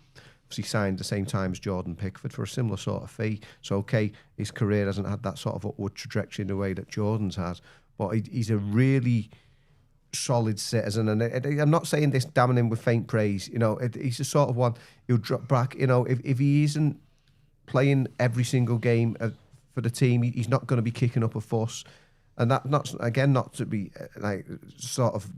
He signed at the same time as Jordan Pickford for a similar sort of fee. So, okay, his career hasn't had that sort of upward trajectory in the way that Jordan's has, but he's a really solid citizen. And I'm not saying this damning him with faint praise. You know, he's the sort of one who'll drop back. You know, if he isn't playing every single game for the team, he's not going to be kicking up a fuss, and that not to be like sort of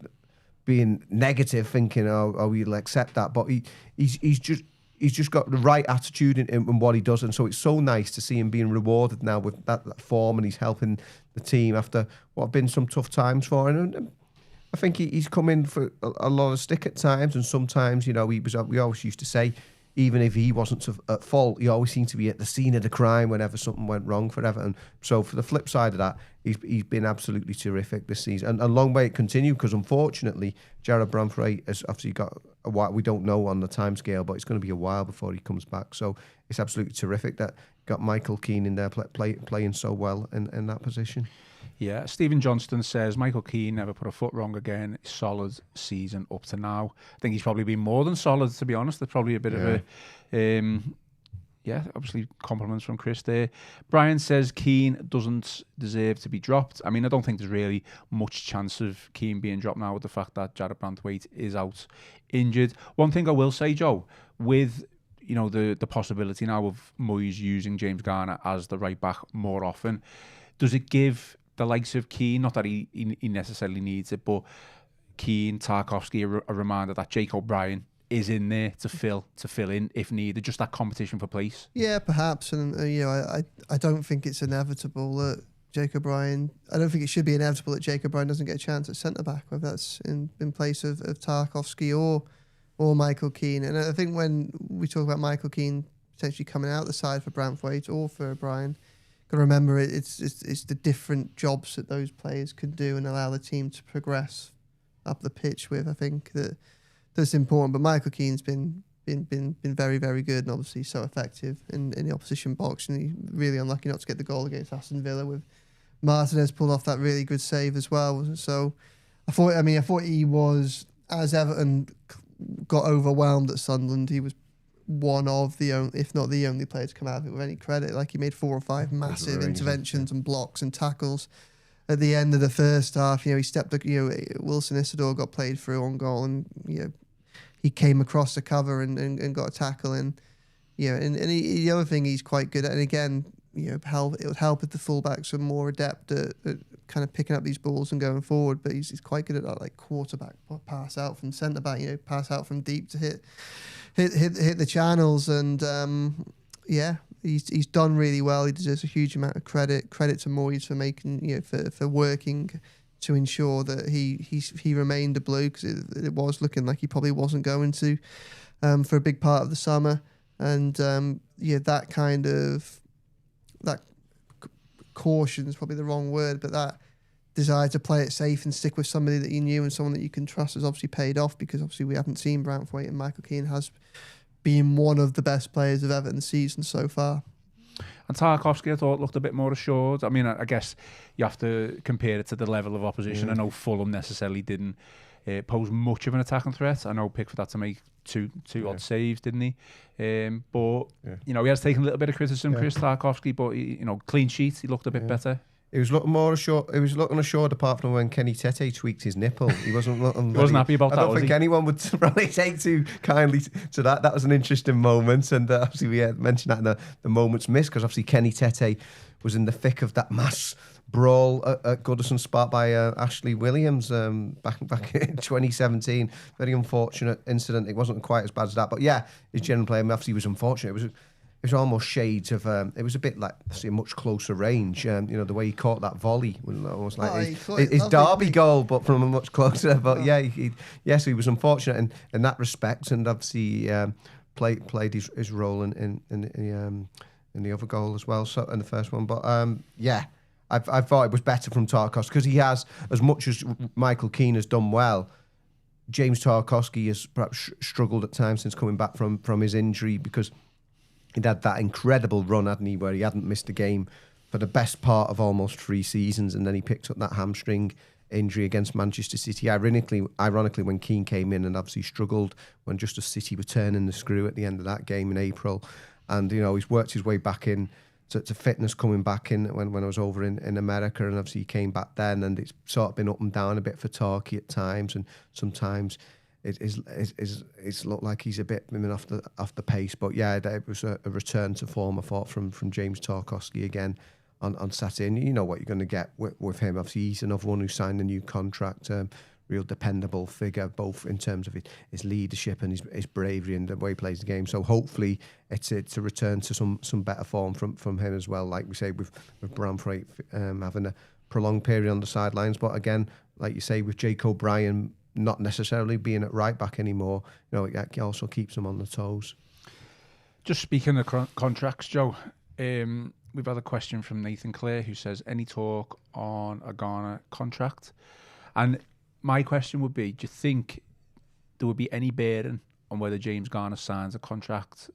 being negative, thinking we'll accept that, but he's just got the right attitude in what he does, and so it's so nice to see him being rewarded now with that form, and he's helping the team after what have been some tough times for him. And I think he's come in for a lot of stick at times, and sometimes, you know, we always used to say, even if he wasn't at fault, he always seemed to be at the scene of the crime whenever something went wrong for Everton. So for the flip side of that, he's been absolutely terrific this season. And long may it continue, because unfortunately, Jarrad Branthwaite has obviously got a while, we don't know on the timescale, but it's going to be a while before he comes back. So it's absolutely terrific that got Michael Keane in there playing so well in that position. Yeah, Stephen Johnston says Michael Keane never put a foot wrong again. Solid season up to now. I think he's probably been more than solid, to be honest. There's probably a bit of a, obviously compliments from Chris there. Brian says Keane doesn't deserve to be dropped. I mean, I don't think there's really much chance of Keane being dropped now with the fact that Jarrad Branthwaite is out injured. One thing I will say, Joe, with the possibility now of Moyes using James Garner as the right back more often, does it give the likes of Keane, not that he necessarily needs it, but Keane, Tarkowski, a reminder that Jake O'Brien is in there to fill in if needed, just that competition for place? Yeah, perhaps. And I don't think it's inevitable that Jake O'Brien, I don't think it should be inevitable that Jake O'Brien doesn't get a chance at centre-back, whether that's in place of Tarkowski or Michael Keane. And I think when we talk about Michael Keane potentially coming out the side for Branthwaite or for O'Brien, got to remember it's the different jobs that those players could do and allow the team to progress up the pitch with. I think that's important. But Michael Keane's been very, very good, and obviously so effective in the opposition box, and he's really unlucky not to get the goal against Aston Villa, with Martinez pulled off that really good save as well. So I thought he was, as Everton got overwhelmed at Sunderland, he was one of the only, if not the only player to come out of it with any credit. Like, he made 4 or 5 massive interventions and blocks and tackles at the end of the first half. He stepped, Wilson Isidore got played through on goal, and he came across the cover and got a tackle. And the other thing he's quite good at, and again, it would help if the fullbacks are more adept at kind of picking up these balls and going forward. But he's quite good at that, like, quarterback pass out from centre back, pass out from deep to hit the channels. And he's done really well. He deserves a huge amount of credit to Moyes for making for working to ensure that he remained a Blue, because it was looking like he probably wasn't going to for a big part of the summer. And that caution is probably the wrong word, but that desire to play it safe and stick with somebody that you knew and someone that you can trust has obviously paid off, because obviously we haven't seen Branthwaite, and Michael Keane has been one of the best players of Everton's season so far. And Tarkowski, I thought, looked a bit more assured. I mean, I guess you have to compare it to the level of opposition. Yeah. I know Fulham necessarily didn't pose much of an attacking threat. I know Pickford had to make two odd saves, didn't he? But he has taken a little bit of criticism, Chris Tarkowski, but clean sheet, he looked a bit better. He was looking more assured. He was looking assured, apart from when Kenny Tete tweaked his nipple. He wasn't looking. He wasn't happy about that. I don't think anyone would probably take too kindly to that. That was an interesting moment, and obviously we mentioned that in the moment's miss, because obviously Kenny Tete was in the thick of that mass brawl at Goodison Park by Ashley Williams back in 2017. Very unfortunate incident. It wasn't quite as bad as that, but yeah, his general play, obviously, was unfortunate. It was almost shades of. It was a bit like, a much closer range. The way he caught that volley was almost like his Derby goal, but from a much closer. But so he was unfortunate in that respect, and obviously played his role in the other goal as well. So in the first one, but I thought it was better from Tarkowski, because he has, as much as Michael Keane has done well, James Tarkowski has perhaps struggled at times since coming back from his injury, because he'd had that incredible run, hadn't he, where he hadn't missed a game for the best part of almost 3 seasons, and then he picked up that hamstring injury against Manchester City. Ironically, when Keane came in and obviously struggled when just as City were turning the screw at the end of that game in April. And, he's worked his way back in to fitness coming back in when I was over in America, and obviously he came back then, and it's sort of been up and down a bit for Tarky at times, and sometimes it's looked like he's a bit off the pace. But yeah, it was a return to form, I thought, from James Tarkowski again on Saturday. And you know what you're going to get with him. Obviously, he's another one who signed a new contract. Real dependable figure, both in terms of his leadership and his bravery and the way he plays the game. So hopefully it's a return to some better form from him as well. Like we say, with Bramthwaite having a prolonged period on the sidelines, but again, like you say, with Jake O'Brien not necessarily being at right back anymore, it also keeps him on the toes. Just speaking of contracts, Joe, we've had a question from Nathan Clare who says, any talk on a Ghana contract? And my question would be, do you think there would be any bearing on whether James Garner signs a contract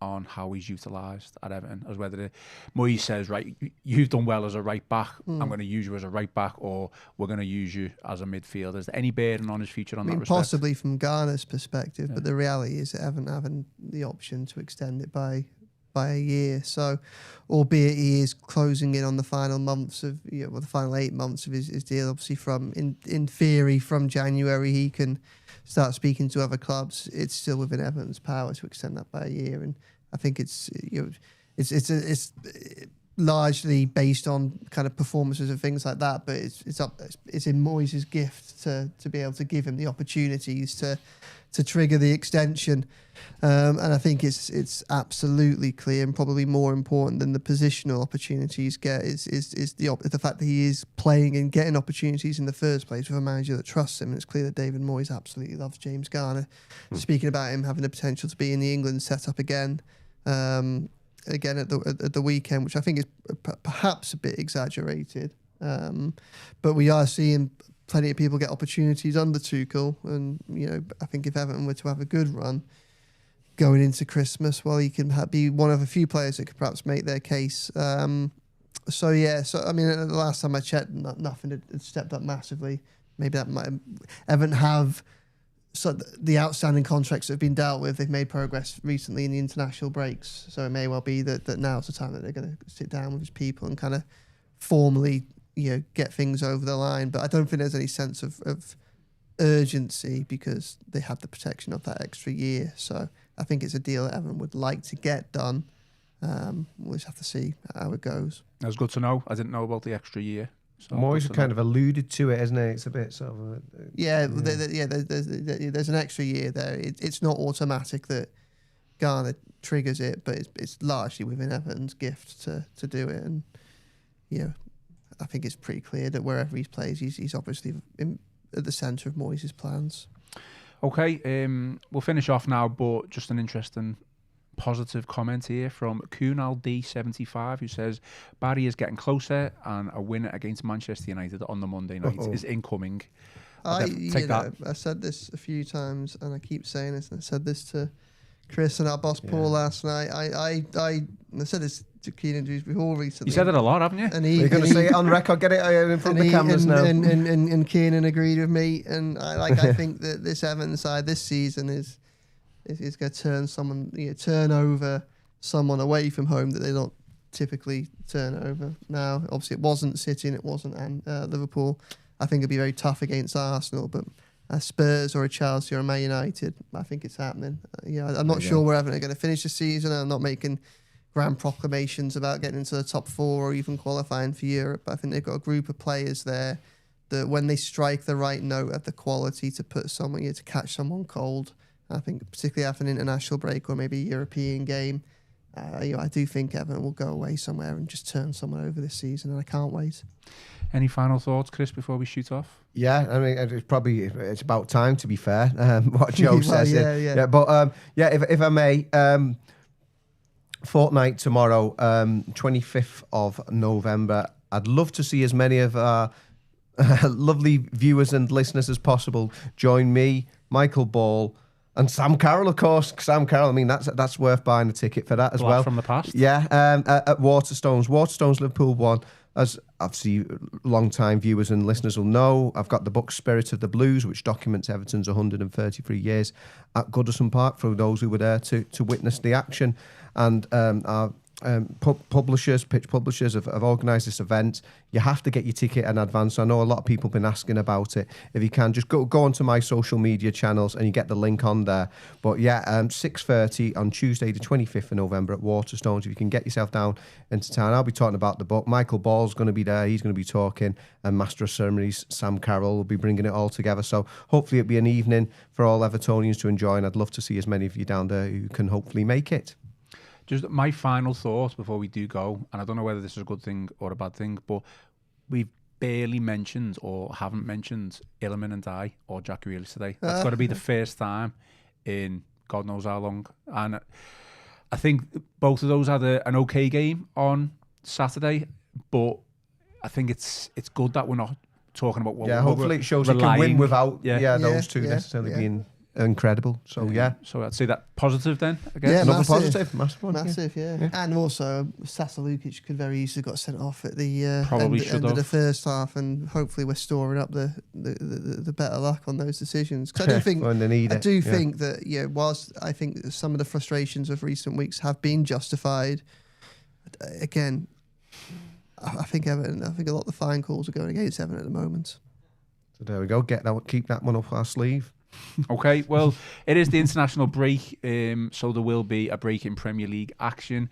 on how he's utilised at Everton, as whether Moyes says, right, you've done well as a right back, I'm going to use you as a right back, or we're going to use you as a midfielder? Is there any bearing on his future on that respect? Possibly from Garner's perspective, but the reality is that Everton having the option to extend it by a year. So, albeit he is closing in on the final months of, the final 8 months of his deal, obviously in theory from January he can start speaking to other clubs. It's still within Everton's power to extend that by a year, and I think it's largely based on kind of performances and things like that. But it's in Moyes' gift to be able to give him the opportunities to trigger the extension. And I think it's absolutely clear, and probably more important than the positional opportunities get is the fact that he is playing and getting opportunities in the first place with a manager that trusts him. And it's clear that David Moyes absolutely loves James Garner. Speaking about him having the potential to be in the England setup again at the weekend, which I think is perhaps a bit exaggerated, but we are seeing plenty of people get opportunities under Tuchel, and I think if Everton were to have a good run going into Christmas, well, he can be one of a few players that could perhaps make their case. I mean, the last time I checked, nothing had stepped up massively. Maybe that might Everton have. So the outstanding contracts that have been dealt with, they've made progress recently in the international breaks. So it may well be that now's the time that they're going to sit down with his people and kind of formally, get things over the line. But I don't think there's any sense of urgency because they have the protection of that extra year. So I think it's a deal that Everton would like to get done. We'll just have to see how it goes. That's good to know. I didn't know about the extra year. So Moyes kind of alluded to it, isn't it? It's a bit sort of... There's an extra year there. It's not automatic that Garner triggers it, but it's largely within Everton's gift to do it. And, I think it's pretty clear that wherever he plays, he's obviously at the centre of Moyes' plans. Okay, we'll finish off now, but just an interesting positive comment here from Kunal D75, who says Barry is getting closer and a win against Manchester United on the Monday night is incoming. I said this a few times and I keep saying this, and I said this to Chris and our boss Paul last night. I said this to Keane and Drews before recently. You said it a lot, haven't you? And you're going to say it on record, get it in front of the cameras now. And Keenan agreed with me, and I think that this Everton side this season is going to turn over someone away from home that they don't typically turn over. Now, obviously, it wasn't City and it wasn't Liverpool. I think it'd be very tough against Arsenal, but a Spurs or a Chelsea or a Man United, I think it's happening. I'm not sure where Everton are going to finish the season. I'm not making grand proclamations about getting into the top 4 or even qualifying for Europe. I think they've got a group of players there that, when they strike the right note, have the quality to put someone to catch someone cold. I think particularly after an international break or maybe a European game, I do think Everton will go away somewhere and just turn someone over this season, and I can't wait. Any final thoughts, Chris, before we shoot off? Yeah, I mean, it's about time, to be fair, what Joe says. But if I may, fortnight tomorrow, 25th of November, I'd love to see as many of our lovely viewers and listeners as possible join me, Michael Ball, and Sam Carroll, of course. Sam Carroll, I mean, that's worth buying a ticket for that as well. From the past. Yeah, at Waterstones. Waterstones Liverpool 1. As obviously long-time viewers and listeners will know, I've got the book Spirit of the Blues, which documents Everton's 133 years at Goodison Park for those who were there to witness the action. And our publishers, pitch publishers have organised this event. You have to get your ticket in advance. I know a lot of people have been asking about it. If you can, just go onto my social media channels and you get the link on there. But yeah, 6:30 on Tuesday the 25th of November at Waterstones. If you can get yourself down into town, I'll be talking about the book. Michael Ball's going to be there. He's going to be talking, and Master of Ceremonies Sam Carroll will be bringing it all together. So hopefully it'll be an evening for all Evertonians to enjoy, and I'd love to see as many of you down there who can hopefully make it. Just my final thought before we do go, and I don't know whether this is a good thing or a bad thing, but we've barely mentioned or haven't mentioned Illiman and Dye or Jack Grealish today. That's got to be the first time in God knows how long. And I think both of those had an okay game on Saturday, but I think it's good that we're not talking about what we're hopefully it shows you can win without those two necessarily being incredible. So so I'd say that positive then, I guess. Yeah, another positive, massive one. Massive, yeah. And also Sasa Lukic could very easily got sent off at the end of the first half, and hopefully we're storing up the better luck on those decisions. Because I do think when they need it. Think that whilst I think some of the frustrations of recent weeks have been justified, again, I think Everton. I think a lot of the fine calls are going against Everton at the moment. So there we go. Keep that one up our sleeve. Okay, well, it is the international break, so there will be a break in Premier League action,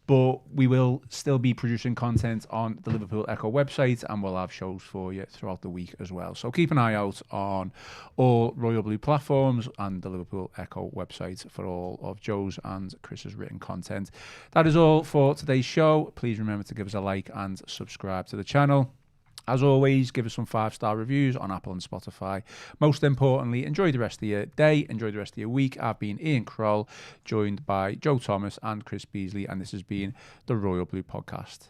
but we will still be producing content on the Liverpool Echo website, and we'll have shows for you throughout the week as well. So keep an eye out on all Royal Blue platforms and the Liverpool Echo website for all of Joe's and Chris's written content. That is all for today's show. Please remember to give us a like and subscribe to the channel. As always, give us some 5-star reviews on Apple and Spotify. Most importantly, enjoy the rest of your day, enjoy the rest of your week. I've been Ian Croll, joined by Joe Thomas and Chris Beesley, and this has been the Royal Blue Podcast.